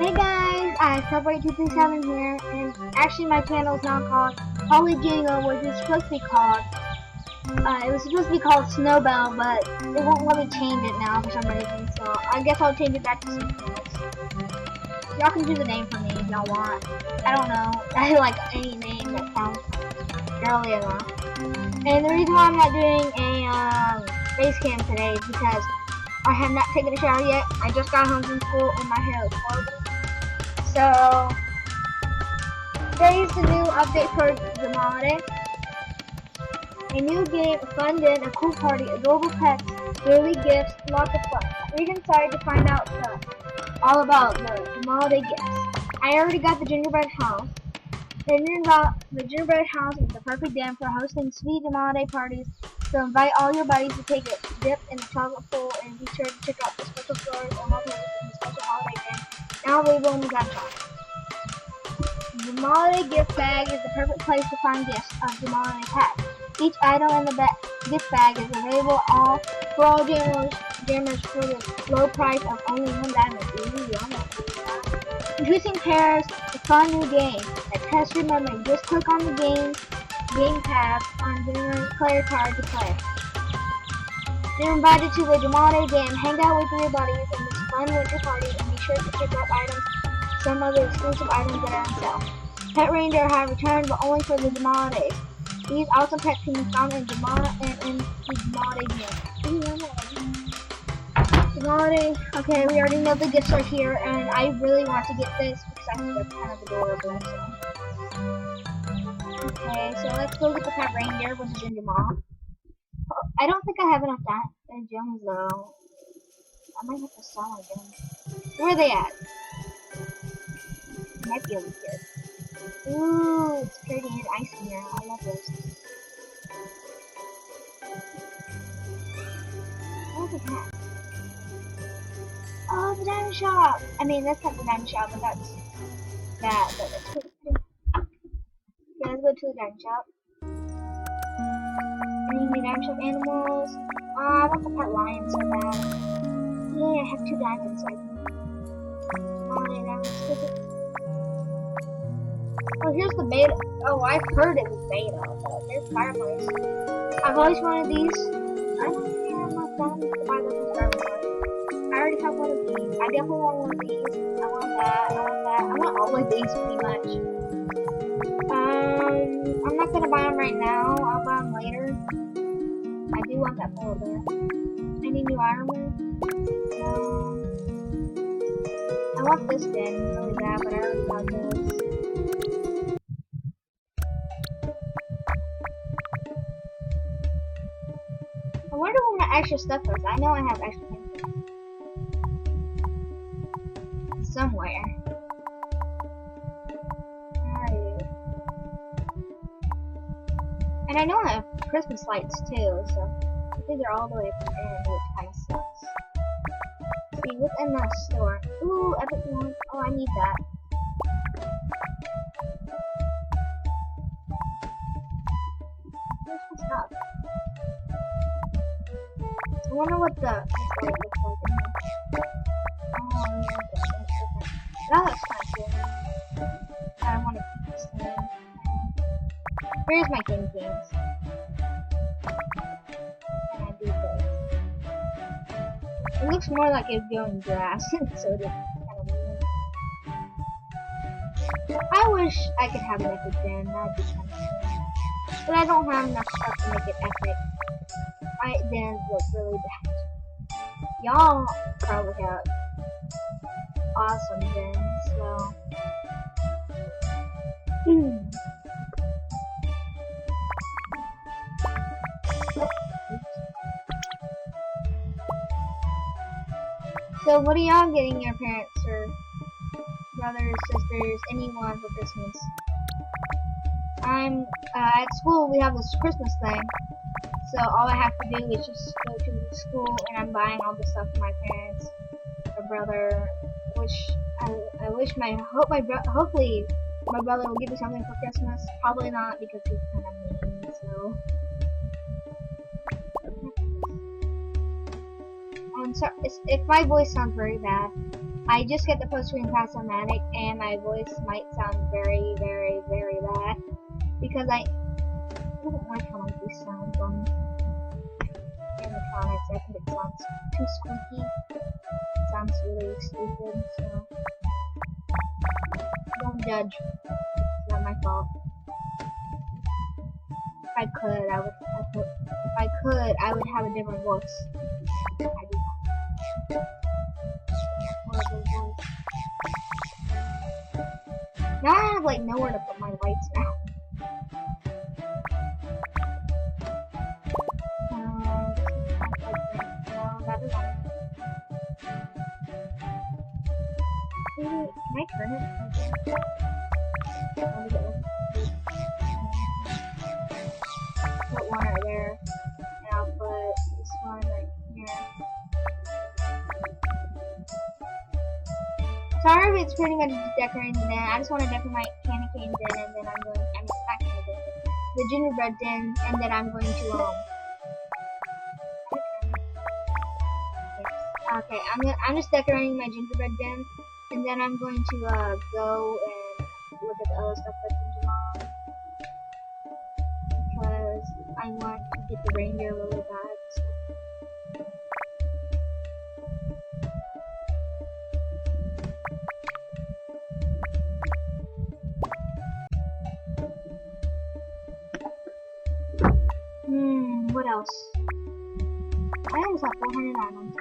Hey guys, Celebrate237 here, and actually my channel is now called Holy Jingle, which is supposed to be called, it was supposed to be called Snowbell, but it won't let me change it now for some reason, so I guess I'll change it back to something else. Y'all can do the name for me if y'all want. I don't know, I like any name that sounds girly enough. And the reason why I'm not doing a face cam today is because I have not taken a shower yet. I just got home from school and my hair is horrible. So, today's the new update for Jamaaliday. A new game, a fun din, a cool party, adorable pets, daily gifts, lots of fun. Read inside to find out all about the Jamaaliday gifts. I already got the gingerbread house. The gingerbread house is the perfect den for hosting sweet Jamaaliday parties. So invite all your buddies to take a dip in the chocolate pool and be sure to check out the special stores and help in the special holiday den. Now available in the website. The Jamaaliday gift bag is the perfect place to find gifts of Jamaaliday packs. Each item in the gift bag is available for all jammers for the low price of only $1. Ooh, I'm not doing that. Introducing Pairs, a fun new game that tests your memory. Just click on the game tab on the player card to play. You're invited to the Jamaaliday Jam. Hang out with your buddies in this fun winter party and be sure to pick up some of the exclusive items that are on sale. Pet reindeer have returned, but only for the Jamaalidays. These awesome pets can be found in the Jamaaliday Jam. Jamaaliday, okay, we already know the gifts are here, and I really want to get this because I think that's kind of adorable. Okay, so let's go get the pet reindeer, which is in Jamal. I don't think I have enough gems though. I might have to sell my gems. Where are they at? Might be over here. Ooh, it's pretty and icy here. I love those. What is that? Oh, the diamond shop! I mean, that's not the diamond shop, but that's pretty. Yeah, let's go to the diamond shop. Any diamond shop animals? I want the pet lion so bad. Yeah, I have 2 diamonds, so I can. Oh, here's the beta. Oh, I've heard it was beta, but there's fireplace. I've always wanted these. I don't think I have enough diamonds to buy those fireplace. I already have one of these. I definitely want one of these. I want that. I want that. I want all of these pretty much. I'm not gonna buy them right now. I'll buy them later. I do want that polar bear. Any new armor? No. I want this bin really bad, but I already got this. I wonder where my extra stuff is. I know I have extra things somewhere. Alright. And I know I have Christmas lights too, so I think they're all the way up there, which kind of sucks. Let's see, what's in that store? Ooh, epic one. Oh, I need that. Where's my stuff? I wonder what the light looks like. Oh, yeah, that looks kind of cool. I want to keep this thing. Here's my king kings. And I do this. It looks more like it's going grass, so it's kind of weird. I wish I could have an epic den. That'd be kind of cool. But I don't have enough stuff to make it epic. My dens look really bad. Y'all probably got awesome dens, so. So what are y'all getting your parents or brothers, sisters, anyone for Christmas? I'm at school. We have this Christmas thing, so all I have to do is just go to the school, and I'm buying all the stuff for my parents, my brother. Hopefully my brother will give me something for Christmas. Probably not because he's kind of mean. So I'm sorry if my voice sounds very bad. I just get the post-screen Pass-O-Matic, and my voice might sound very, very, very bad because I don't like how my voice sounds on animatronics. I think it sounds too squeaky. It sounds really stupid. So don't judge. It's not my fault. If I could, I would have a different voice. I do not. Horrible voice. Now I have like nowhere to put my lights now. That is all. Can I turn it? Put one right there, and I'll put this one right here. Sorry if it's pretty much just decorating the den. I just want to decorate my candy cane den, and then I'm going, not candy cane, the gingerbread den, and then I'm going to, okay, I'm just decorating my gingerbread den, and then I'm going to, go and look at the other stuff that's in Jamal, because I want to get the reindeer really bad, so. What else? I almost have 400 items.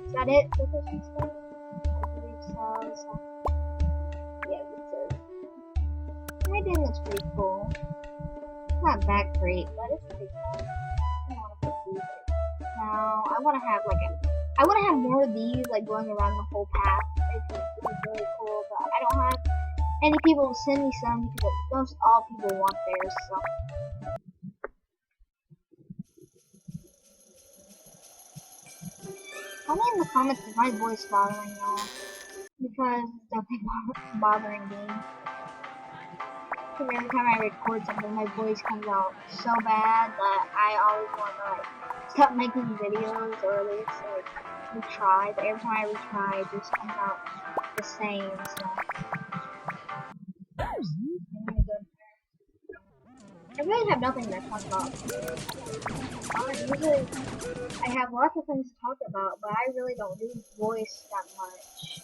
Is that it for Christmas stuff? I believe so. Yeah, that's it. My den looks pretty cool. It's not that great, but it's pretty cool. I want to put these now. I want to have more of these like going around the whole path. It would be really cool, but I don't have any people to send me some because most all people want theirs, so. Tell me in the comments if my voice bothering y'all, because it's definitely bothering me. Because every time I record something, my voice comes out so bad that I always want to like stop making videos or at least like retry. But every time I retry, it just comes out the same. So I really have nothing to talk about. Usually, I have lots of things to talk about, but I really don't do voice that much.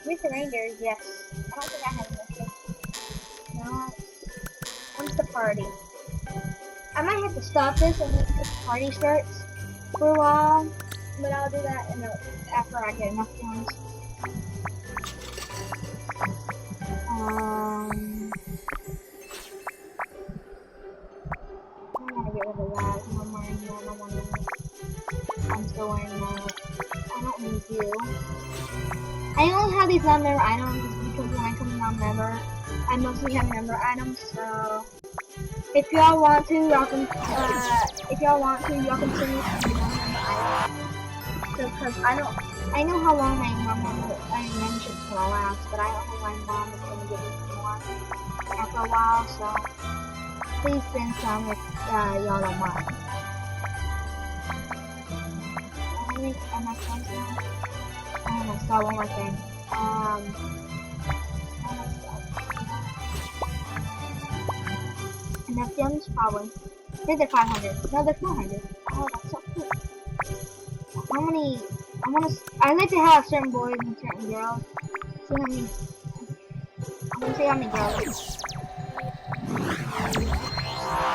With the reindeers, yes. I don't think I have enough. No. When's the party? I might have to stop this and wait till the party starts for a while, but I'll do that after I get enough things. I'm still wearing that. I don't need you. I only have these non-member items because when I come non-member, I mostly have member items. So if y'all want to, y'all can. Y'all can send me some non-member items. So because I know how long my membership's gonna last, but I don't know my mom is gonna give me more after a while. So please send some if y'all don't mind. Am I close now? I saw one more thing. Enough gems? Probably. I think they're 500. No, they're 400. Oh, that's so cool. How many? I like to have certain boys and certain girls. See how many? I'm gonna see how many girls.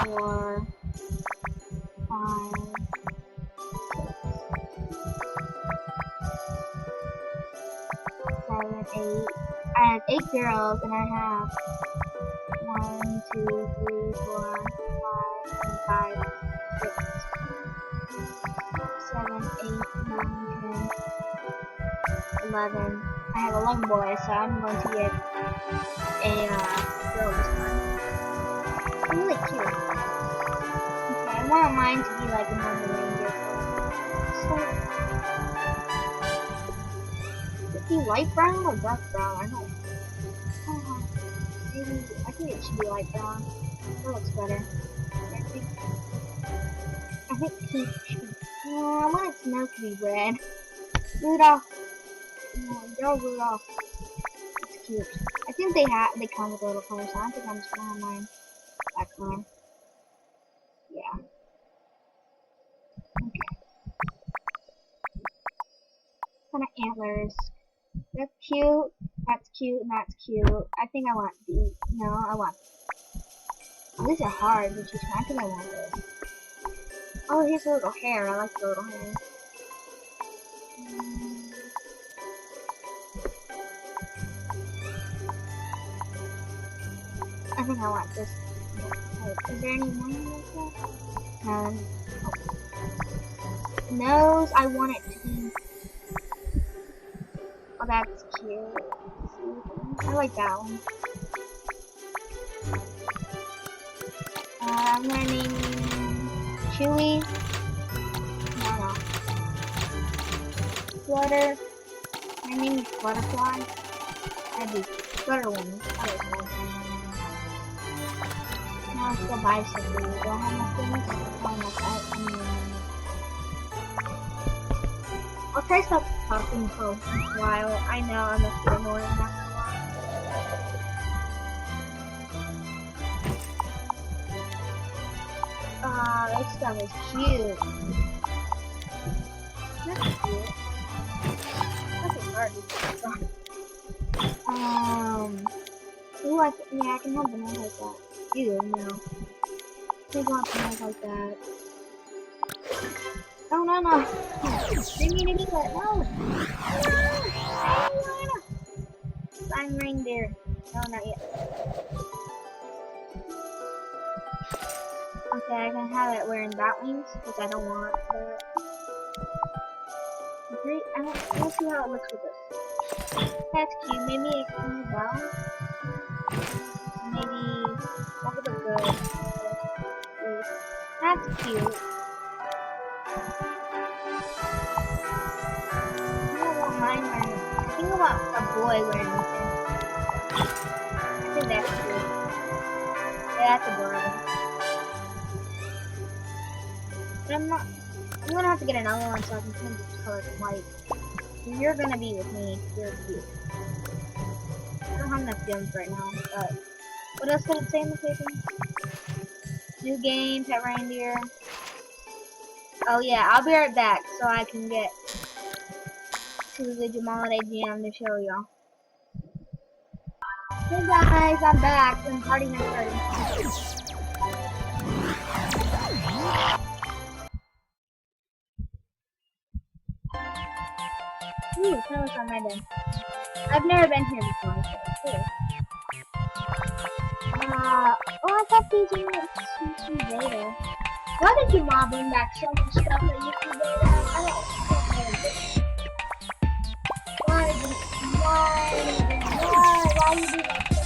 4, 5. 7, 8. I have 8 girls, and I have 1, 2, 3, 4, 5, 6, 7, 8, 9, 10, 11. I have 11 boys, so I'm going to get a girl this time. They're really cute. Okay, I want mine to be like a normal reindeer. So, light brown or dark brown? I don't. Maybe I think it should be light brown. That looks better. I think. it pink? I want its nose to be red. Rudolph. Go Rudolph. It's cute. I think they come with a little color, so I don't think I'm just gonna have mine that color. Yeah. Okay. Kind of antlers. That's cute. That's cute. And that's cute. I think I want these. No, I want. Oh, these are hard, which is I think I want this. Oh, here's a little hair. I like the little hair. I think I want this. Wait, is there any more like that? No. Oh. Nose, I want it to be. Oh, that's cute. I like that one. I'm gonna name Chewy. No. Flutter. My name is Butterfly. That'd be Flutter one. I like that. Now let's go buy something. Do I have enough things? I'll try to stop talking for a while. I know I'm a bit annoying now. This stuff is cute. That's cute. That's hard. Ooh, yeah, I can have bananas like that. Ew, no. Please want bananas like that. Oh, no. They need to be that. No! I'm reindeer. No, not yet. Okay, I can have it wearing bat wings, which I don't want, but... Let's see how it looks with this. That's cute. Maybe it can move down. Maybe... that would look good. That's cute. I think I want a boy wearing this. I think that's cute. Yeah, that's adorable. But I'm gonna have to get another one so I can change this color to white. You're gonna be with me. You're cute. I don't have enough gems right now, but what else did it say in the paper? New game, pet reindeer. Oh yeah, I'll be right back so I can get to the Jamaaliday Jam to show y'all. Hey guys, I'm back. I'm party night starting. Ooh, that was on my bed. I've never been here before, so it's oh, I thought these were some data. Why did your mom bring back so much stuff that you can data? I don't know. Why you do that?